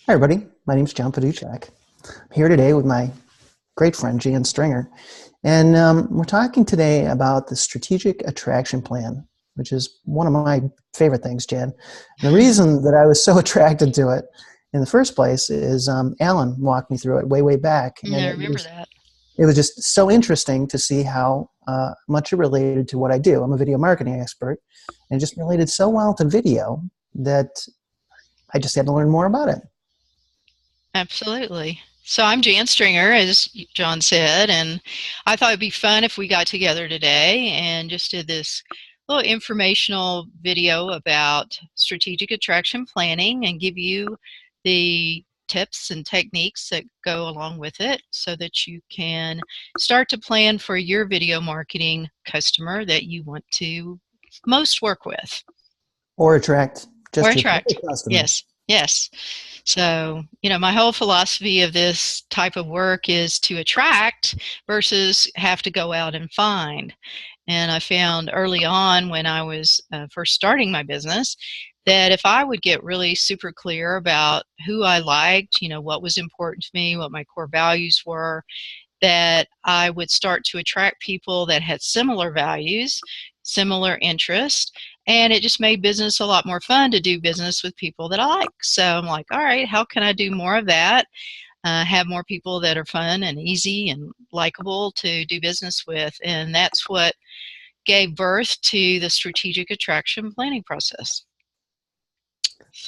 Hi, everybody. My name is John Paduchak. I'm here today with my great friend, Jan Stringer. And we're talking today about the strategic attraction plan, which is one of my favorite things, Jan. And the reason that I was so attracted to it in the first place is Alan walked me through it way back. And I remember that. it was just so interesting to see how much it related to what I do. I'm a video marketing expert, and it just related so well to video that I just had to learn more about it. Absolutely. So I'm Jan Stringer, as John said, and I thought it'd be fun if we got together today and just did this little informational video about strategic attraction planning and give you the tips and techniques that go along with it so that you can start to plan for your video marketing customer that you want to most work with. Or attract Or just your attract. perfect customer. Yes, yes. So, my whole philosophy of this type of work is to attract versus have to go out and find. And I found early on when I was first starting my business that if I would get really super clear about who I liked, what was important to me, what my core values were, that I would start to attract people that had similar values, similar interests, and it just made business a lot more fun to do business with people that I like. So I'm like, all right, how can I do more of that? Have more people that are fun and easy and likable to do business with, and that's what gave birth to the strategic attraction planning process.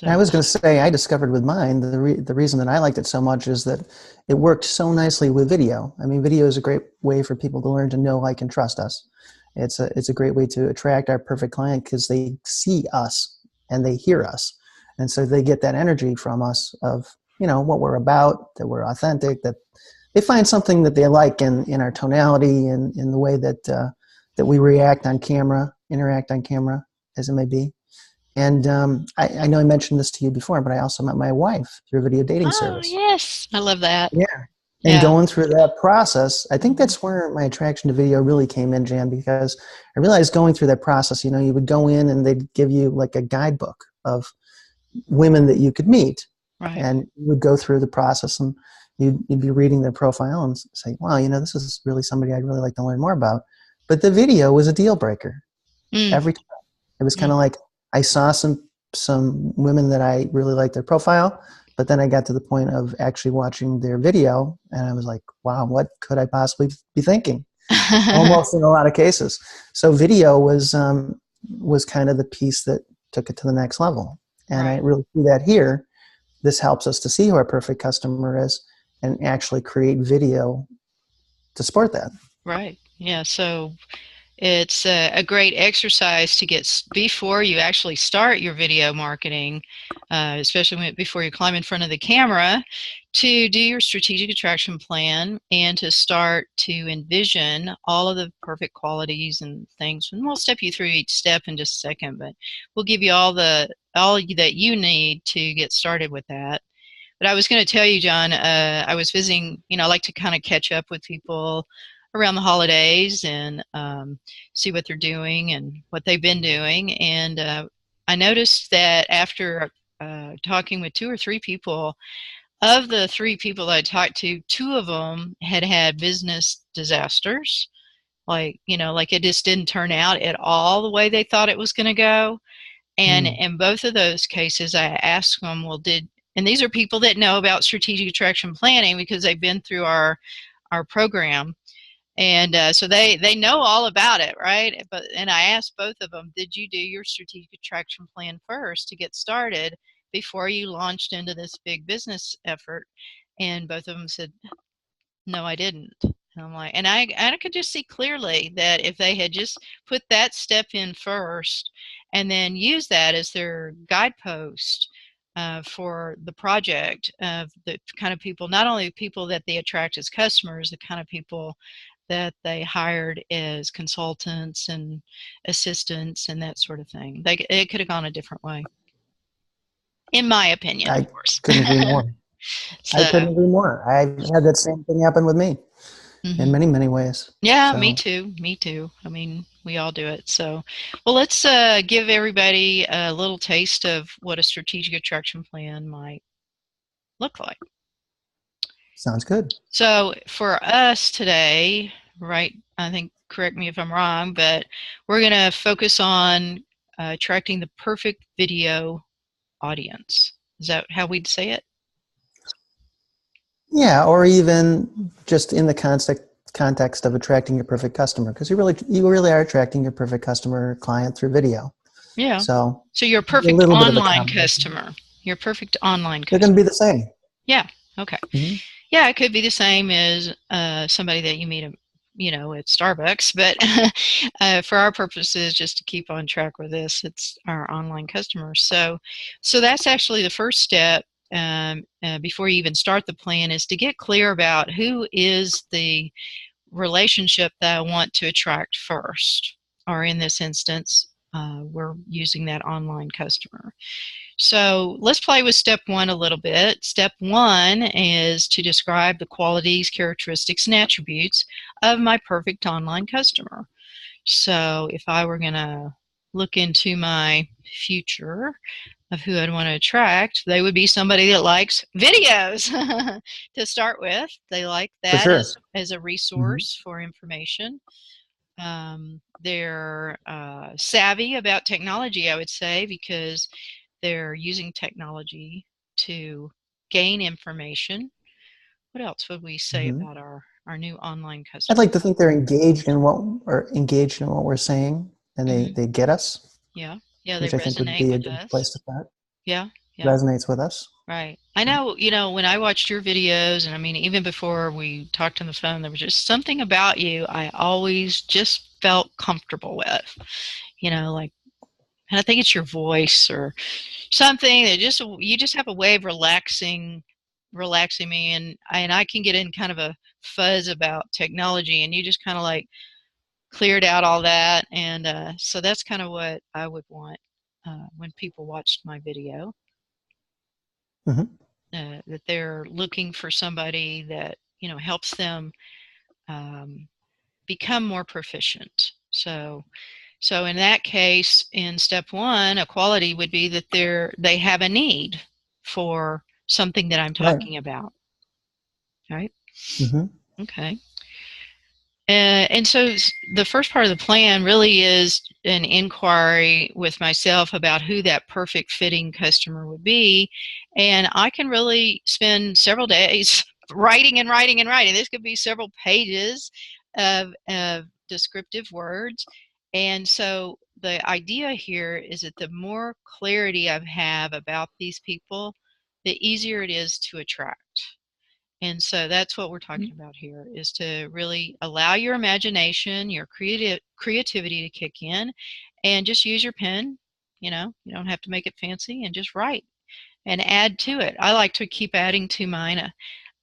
And I So, was going to say, I discovered with mine, the reason that I liked it so much is that it worked so nicely with video. I mean, video is a great way for people to learn to know, like, and trust us. It's a great way to attract our perfect client because they see us and they hear us. And so they get that energy from us of, what we're about, that we're authentic, that they find something that they like in our tonality and in the way that we react on camera, interact on camera, as it may be. And I know I mentioned this to you before, but I also met my wife through a video dating oh service. yes, I love that. Yeah. And Yeah. going through that process, I think Mhm. that's where my attraction to video really came in, Jan, because I realized going through that process, you would go in and they'd give you like a guidebook of women that you could meet. Right. And you would go through the process and you'd be reading their profile and say, wow, this is really somebody I'd really like to learn more about. But the video was a deal breaker Mm, every time. It was kind mm. of like I saw some women that I really liked their profile, but then I got to the point of actually watching their video, and I was like, wow, what could I possibly be thinking? Almost in a lot of cases. So video was kind of the piece that took it to the next level, and I Right. really see that here. This helps us to see who our perfect customer is and actually create video to support that. Right. Yeah. So it's a great exercise to get before you actually start your video marketing, especially before you climb in front of the camera, to do your strategic attraction plan and to start to envision all of the perfect qualities and things. And we'll step you through each step in just a second, but we'll give you all that you need to get started with that. But I was going to tell you, John, I was visiting, I like to kind of catch up with people around the holidays and see what they're doing and what they've been doing. And I noticed that after talking with two or three people, of the three people I talked to, two of them had had business disasters. Like it just didn't turn out at all the way they thought it was going to go. And Mm. in both of those cases, I asked them, well, and these are people that know about strategic attraction planning because they've been through our program. And so they know all about it, right? And I asked both of them, did you do your strategic attraction plan first to get started before you launched into this big business effort? And both of them said, no, I didn't. And I'm like, and I could just see clearly that if they had just put that step in first and then use that as their guidepost for the project of the kind of people, not only people that they attract as customers, the kind of people that they hired as consultants and assistants and that sort of thing. It could have gone a different way, in my opinion, of I course. couldn't agree more. I So, couldn't agree more. I've had that same thing happen with me in mhm. many ways. Yeah, me So too. Me too. I mean, we all do it. So, well, let's give everybody a little taste of what a strategic attraction plan might look like? Sounds good. So for us today, right, I think, correct me if I'm wrong, but we're going to focus on attracting the perfect video audience. Is that how we'd say it? Yeah, or even just in the context of attracting your perfect customer, because you really are attracting your perfect customer client through video. Yeah. So So you're a a perfect little bit of a online combination. customer. You're a perfect online They're going to customer. be the same. Yeah. Okay. Hmm. Yeah, it could be the same as somebody that you meet, at Starbucks. But for our purposes, just to keep on track with this, it's our online customers. So that's actually the first step before you even start the plan is to get clear about who is the relationship that I want to attract first. Or in this instance, we're using that online customer. So let's play with step one a little bit. Step one is to describe the qualities, characteristics, and attributes of my perfect online customer. So if I were going to look into my future of who I'd want to attract, they would be somebody that likes videos to start with. They like For that sure. as a Hmm. resource for information. They're savvy about technology, I would say, because they're using technology to gain information. What else would we say Hmm. about our new online I'd customer? like to think they're engaged in what we're saying, and they Hmm. they get us, Yeah, yeah, they which I think would resonate be a with good us. place to start. Yeah, yeah, Resonates with us. right. I know, when I watched your videos, and I mean, even before we talked on the phone, there was just something about you I always just felt comfortable with. Like, and I think it's your voice or something that just you just have a way of relaxing me, and I can get in kind of a fuzz about technology, and you just kind of like cleared out all that, and so that's kind of what I would want when people watched my video, Hmm. that they're looking for somebody that helps them um, become more proficient. So in that case, in step one, a quality would be that they have a need for something that I'm Right. talking about. Right? Hmm. Okay. And so the first part of the plan really is an inquiry with myself about who that perfect fitting customer would be. And I can really spend several days writing and writing and writing. This could be several pages of descriptive words. And so the idea here is that the more clarity I have about these people, the easier it is to attract. And so that's what we're talking about here is to really allow your imagination, your creativity to kick in and just use your pen. You don't have to make it fancy and just write and add to it. I like to keep adding to mine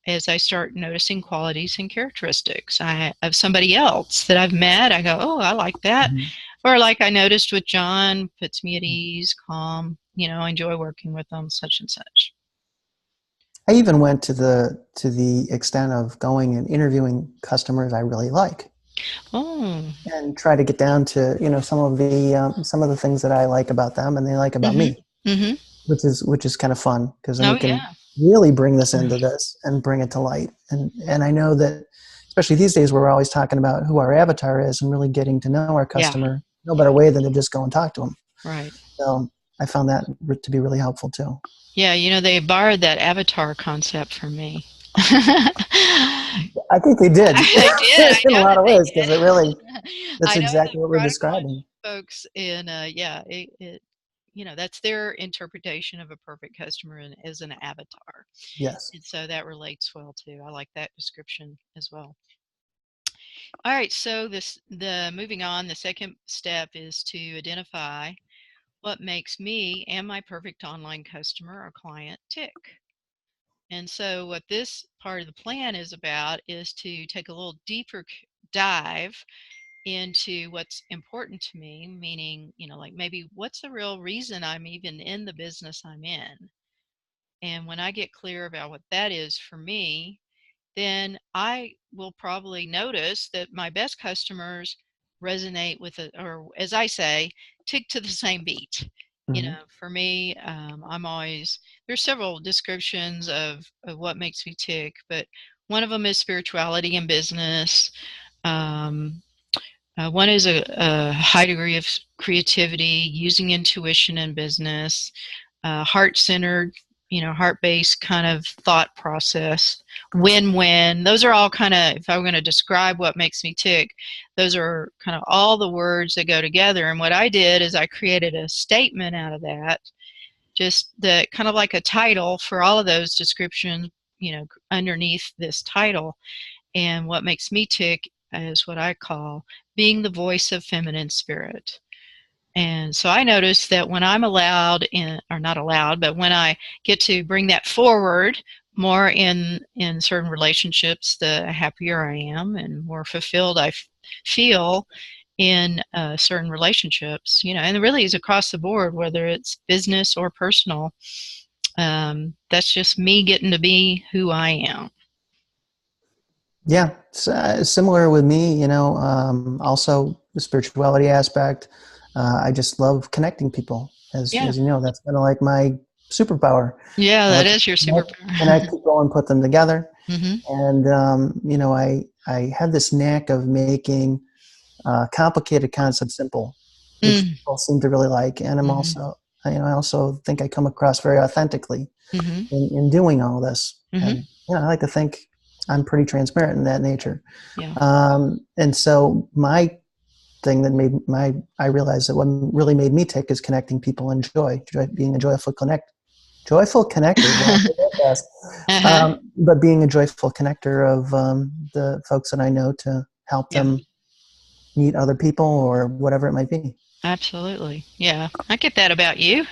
as I start noticing qualities and characteristics of somebody else that I've met. I go, oh, I like that. Hmm. Or like I noticed with John, puts me at ease, calm, I enjoy working with them, such and such. I even went to the extent of going and interviewing customers I really like, Oh, and try to get down to some of the things that I like about them and they like about mm-hmm, me, mm-hmm. which is kind of fun, because then Oh, we can yeah. really bring this into this and bring it to light. And I know that, especially these days, where we're always talking about who our avatar is and really getting to know our Yeah, customer, no better way than to just go and talk to them. right. So I found that to be really helpful too. Yeah, they borrowed that avatar concept from me. I I think they did did. I in a know lot that of they ways, because it really, did. that's I know exactly that what we're quite a bunch describing. of folks in, yeah, that's their interpretation of a perfect customer as an avatar. Yes. And so that relates well too. I like that description as well. All right, so the moving on, the second step is to identify what makes me and my perfect online customer or client tick. And so, what this part of the plan is about is to take a little deeper dive into what's important to me, meaning, like maybe what's the real reason I'm even in the business I'm in. And when I get clear about what that is for me, then I will probably notice that my best customers resonate with it, or as I say, tick to the same beat. Hmm. For me, I'm always, there's several descriptions of what makes me tick, but one of them is spirituality and business. Um, One is a high degree of creativity, using intuition in business, heart-centered, heart-based kind of thought process, win-win. Those are all kind of, if I were going to describe what makes me tick, those are kind of all the words that go together. And what I did is I created a statement out of that, just the kind of like a title for all of those descriptions, underneath this title. And what makes me tick is what I call being the voice of feminine spirit. And so I noticed that when I'm allowed in, or not allowed, but when I get to bring that forward more in certain relationships, the happier I am and more fulfilled I feel in certain relationships. And it really is across the board, whether it's business or personal. That's just me getting to be who I am. Yeah, it's, similar with me. Also the spirituality aspect. I just love connecting people. Yeah, As you know, that's kind of like my superpower. yeah, I that like to is your connect superpower. people and put them together. Hmm. And I have this knack of making complicated concepts simple, which Mm. people seem to really like. And Hmm. I also think I come across very authentically Hmm. in doing all this. Hmm. And I like to think I'm pretty transparent in that nature. Yeah. And so my thing that made my I realized that what really made me tick is connecting people and being a joyful connector. Wow, that's fast. Uh-huh. But being a joyful connector of the folks that I know to help Yeah. them meet other people or whatever it might be. Absolutely. Yeah, I get that about you.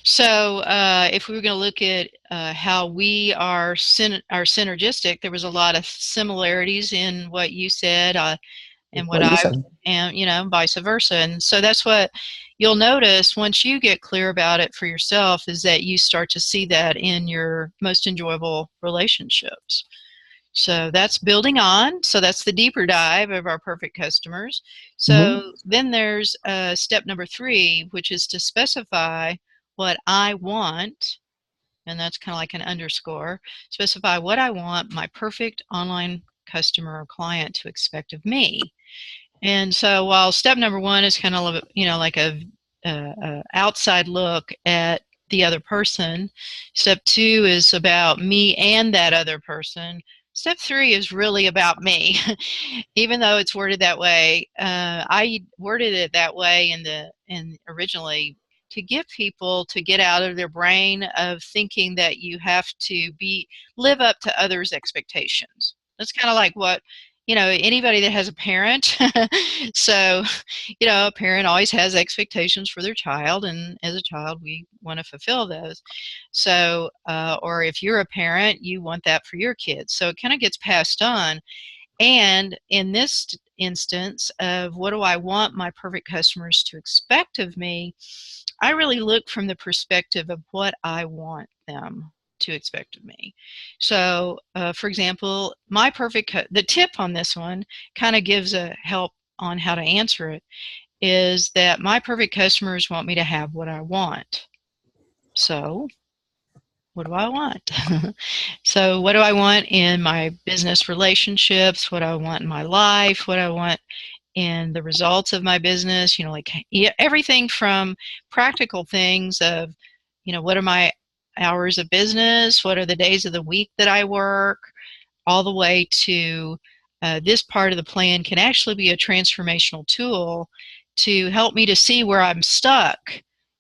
So, if we were going to look at how we are synergistic, there was a lot of similarities in what you said and what What you I said. am, vice versa. And so that's what you'll notice once you get clear about it for yourself is that you start to see that in your most enjoyable relationships. So that's building on. So that's the deeper dive of our perfect customers. Hmm. So then there's step number 3, which is to specify what I want. And that's kind of like an underscore. Specify what I want my perfect online customer or client to expect of me. And so while step number 1 is kind of, like a outside look at the other person, step 2 is about me and that other person. Step 3 is really about me, even though it's worded that way. I worded it that way in originally to get people to get out of their brain of thinking that you have to live up to others' expectations. That's kind of like what anybody that has a parent. So, a parent always has expectations for their child, and as a child, we want to fulfill those. So, or if you're a parent, you want that for your kids. So it kind of gets passed on. And in this instance of what do I want my perfect customers to expect of me, I really look from the perspective of what I want them to expect of me. So, for example, the tip on this one kind of gives a help on how to answer it is that my perfect customers want me to have what I want. So, what do I want? So, what do I want in my business relationships? What do I want in my life? What do I want in the results of my business? Like everything from practical things of, what are my hours of business? What are the days of the week that I work? All the way to this part of the plan can actually be a transformational tool to help me to see where I'm stuck.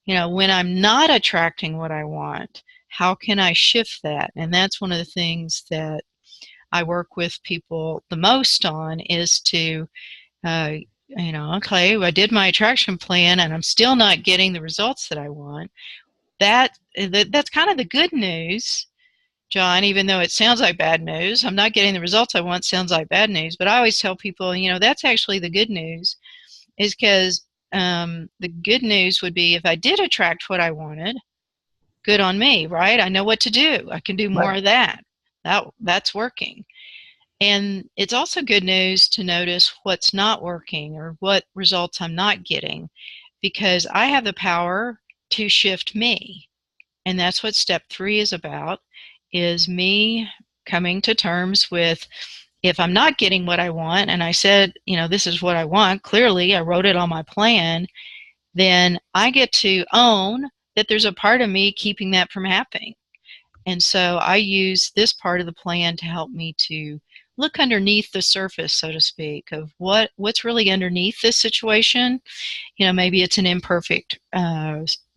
When I'm not attracting what I want, how can I shift that? And that's one of the things that I work with people the most on is to, uh, okay, I did my attraction plan and I'm still not getting the results that I want. That's kind of the good news, John, even though it sounds like bad news. I'm not getting the results I want, sounds like bad news. But I always tell people, that's actually the good news, is because the good news would be if I did attract what I wanted, good on me, right? I know what to do. I can do more Right. of that. That's working. And it's also good news to notice what's not working or what results I'm not getting because I have the power. to shift me. And that's what step 3 is about, is me coming to terms with, if I'm not getting what I want, and I said, this is what I want, clearly I wrote it on my plan, then I get to own that there's a part of me keeping that from happening. And so I use this part of the plan to help me to look underneath the surface, so to speak, of what's really underneath this situation. Maybe it's an imperfect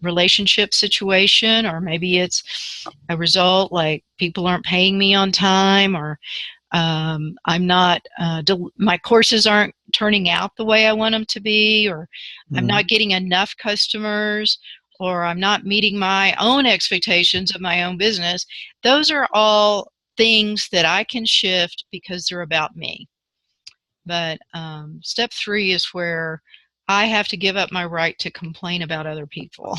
relationship situation, or maybe it's a result like people aren't paying me on time, or I'm not, my courses aren't turning out the way I want them to be, or I'm Mm. not getting enough customers, or I'm not meeting my own expectations of my own business. Those are all things that I can shift because they're about me. But step 3 is where I have to give up my right to complain about other people.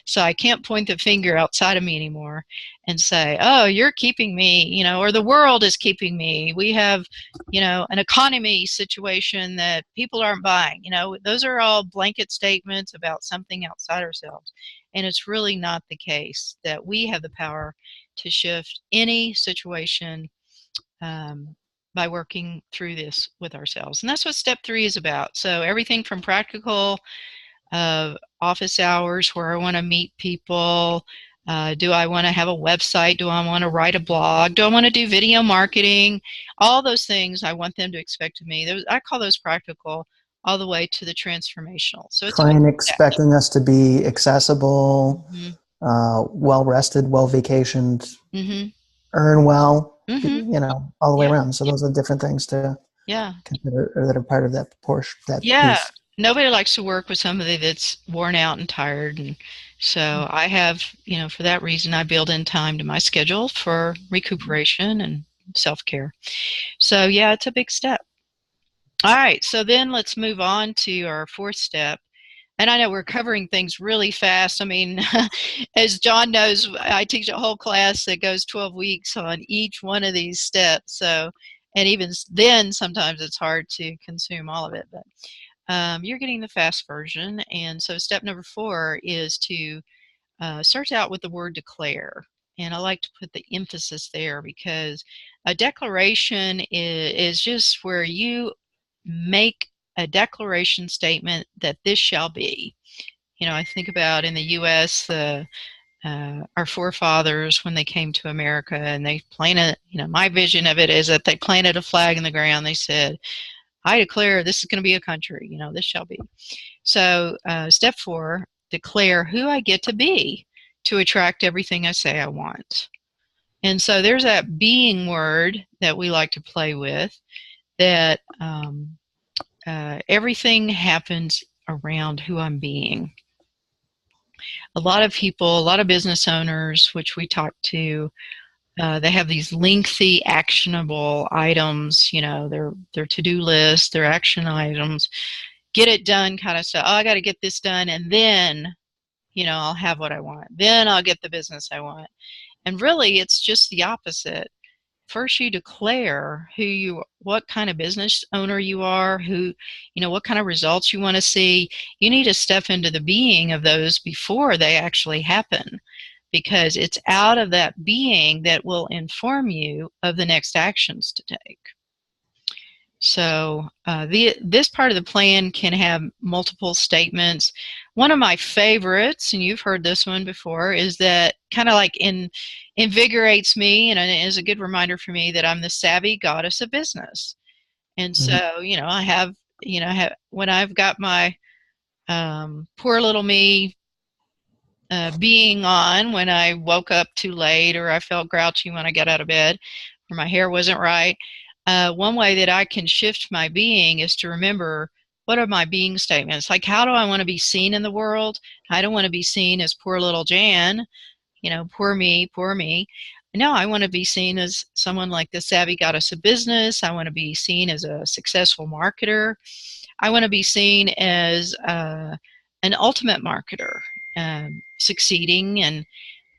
So I can't point the finger outside of me anymore and say, oh, you're keeping me, or the world is keeping me. We have, an economy situation that people aren't buying. Those are all blanket statements about something outside ourselves. And it's really not the case that we have the power to shift any situation um, by working through this with ourselves. And that's what step 3 is about. So everything from practical office hours where I want to meet people. Do I want to have a website? Do I want to write a blog? Do I want to do video marketing? All those things I want them to expect of me. I call those practical, all the way to the transformational. So it's a big Client step. expecting us to be accessible, Mm-hmm. well rested, well vacationed, Mm-hmm. earn well, Mm-hmm. all the way Yeah. around. So those are different things to Yeah. consider, or that are part of that portion, that Yeah, piece. nobody likes to work with somebody that's worn out and tired. And so I have, for that reason, I build in time to my schedule for recuperation and self-care. So yeah, it's a big step. All right, so then let's move on to our 4th step. And I know we're covering things really fast. I mean, as John knows, I teach a whole class that goes 12 weeks on each one of these steps. So, and even then, sometimes it's hard to consume all of it. But you're getting the fast version. And so step number 4 is to start out with the word declare. And I like to put the emphasis there because a declaration is just where you make a declaration statement that this shall be. I think about in the U.S., our forefathers, when they came to America and they planted, my vision of it is that they planted a flag in the ground. They said, I declare this is going to be a country, this shall be. So step 4, declare who I get to be to attract everything I say I want. And so there's that being word that we like to play with, that everything happens around who I'm being. A lot of people, a lot of business owners, which we talk to, they have these lengthy actionable items, their to-do list, their action items, get it done kind of stuff. Oh, I got to get this done, and then, I'll have what I want. Then I'll get the business I want. And really, it's just the opposite. First, you declare what kind of business owner you are, what kind of results you want to see. You need to step into the being of those before they actually happen, because it's out of that being that will inform you of the next actions to take. So this part of the plan can have multiple statements. One of my favorites, and you've heard this one before, is that kind of like invigorates me and is a good reminder for me that I'm the savvy goddess of business. And Mhm. so, I have, when I've got my poor little me being on, when I woke up too late, or I felt grouchy when I got out of bed, or my hair wasn't right, one way that I can shift my being is to remember, what are my being statements? Like, how do I want to be seen in the world? I don't want to be seen as poor little Jan, poor me, poor me. No, I want to be seen as someone like the savvy goddess of business. I want to be seen as a successful marketer. I want to be seen as an ultimate marketer, succeeding. And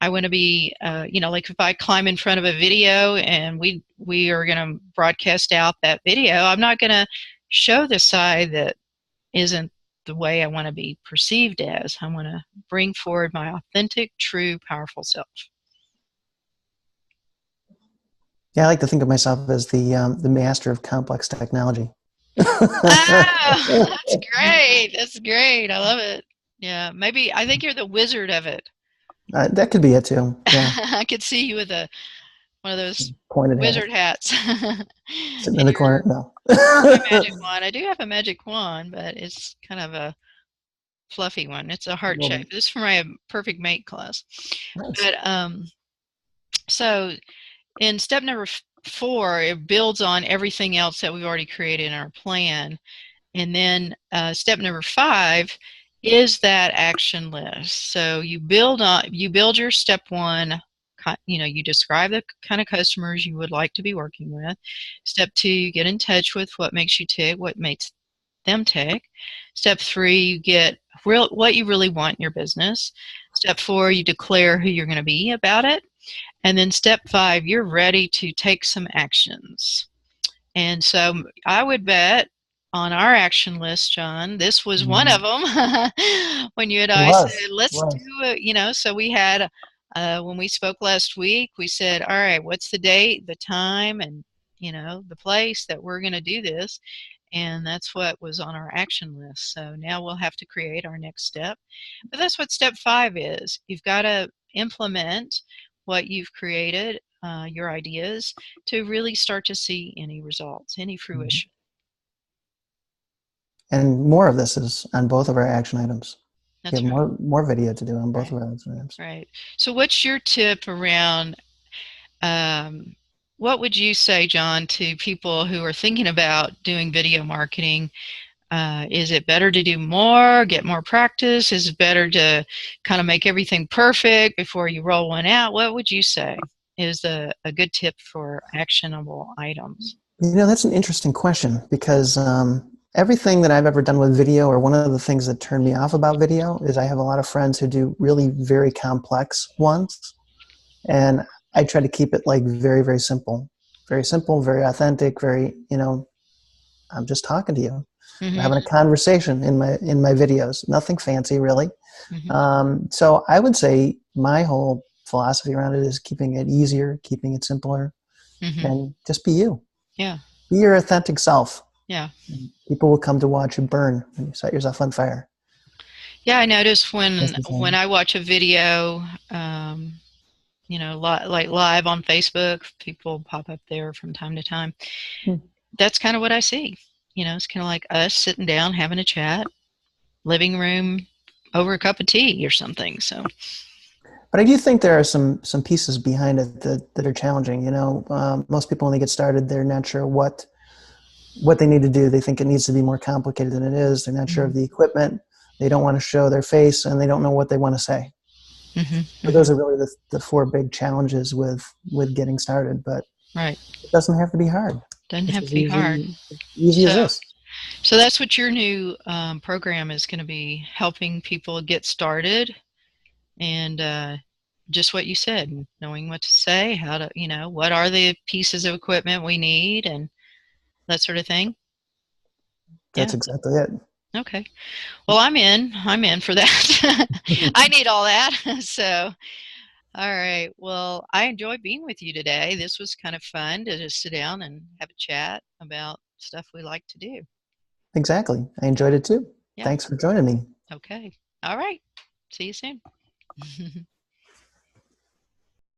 I want to be, like if I climb in front of a video and we are going to broadcast out that video, I'm not going to show the side that isn't the way I want to be perceived as. I want to bring forward my authentic, true, powerful self. Yeah, I like to think of myself as the master of complex technology. Oh, that's great. That's great. I love it. Yeah, maybe I think you're the wizard of it. That could be it too. Yeah, I could see you with one of those pointed hat, wizard hats. sitting in And the corner. No. my magic wand. I do have a magic wand, but it's kind of a fluffy one. It's a heart shape. This is for my perfect mate class. Nice. But so in step number 4, it builds on everything else that we've already created in our plan. And then step number 5 is that action list. So you build your step 1. You describe the kind of customers you would like to be working with. Step 2, you get in touch with what makes you tick, what makes them tick. Step 3, you get what you really want in your business. Step 4, you declare who you're going to be about it. And then step 5, you're ready to take some actions. And so I would bet on our action list, John, this was one of them. When you and It I said, was. let's do it, so we had, when we spoke last week, we said, all right, what's the date, the time, and, the place that we're going to do this. And that's what was on our action list. So now we'll have to create our next step. But that's what step 5 is. You've got to implement what you've created, your ideas, to really start to see any results, any fruition. And more of this is on both of our action items. We That's have right. more video to do on both Right. of our action items. Right. So what's your tip around, what would you say, John, to people who are thinking about doing video marketing? Is it better to do more, get more practice? Is it better to kind of make everything perfect before you roll one out? What would you say is a good tip for actionable items? That's an interesting question because everything that I've ever done with video, or one of the things that turned me off about video, is I have a lot of friends who do really very complex ones. And I try to keep it like very, very simple, very authentic, I'm just talking to you. We're Mm-hmm. having a conversation in my videos, nothing fancy really. Mm-hmm. So I would say my whole philosophy around it is keeping it easier, keeping it simpler, Mm-hmm. and just be you. Yeah. Be your authentic self. Yeah. People will come to watch you burn when you set yourself on fire. Yeah, I notice That's when the same. I watch a video, like live on Facebook, people pop up there from time to time. Hmm. That's kind of what I see. It's kind of like us sitting down having a chat, living room over a cup of tea or something. So, But I do think there are some pieces behind it that are challenging. Most people when they get started, they're not sure what they need to do. They think it needs to be more complicated than it is. They're not sure of the equipment. They don't want to show their face, and they don't know what they want to say. mm-hmm, So mm-hmm. those are really the 4 big challenges with getting started. But Right. it doesn't have to be hard. Doesn't It's have as to be hard. easy as So, this. so that's what your new program is going to be, helping people get started, and just what you said, knowing what to say, how to, what are the pieces of equipment we need, and that sort of thing. That's Yeah. exactly it. Okay. Well, I'm in. I'm in for that. I need all that. So, all right. Well, I enjoyed being with you today. This was kind of fun to just sit down and have a chat about stuff we like to do. Exactly. I enjoyed it too. Yeah. Thanks for joining me. Okay. All right. See you soon.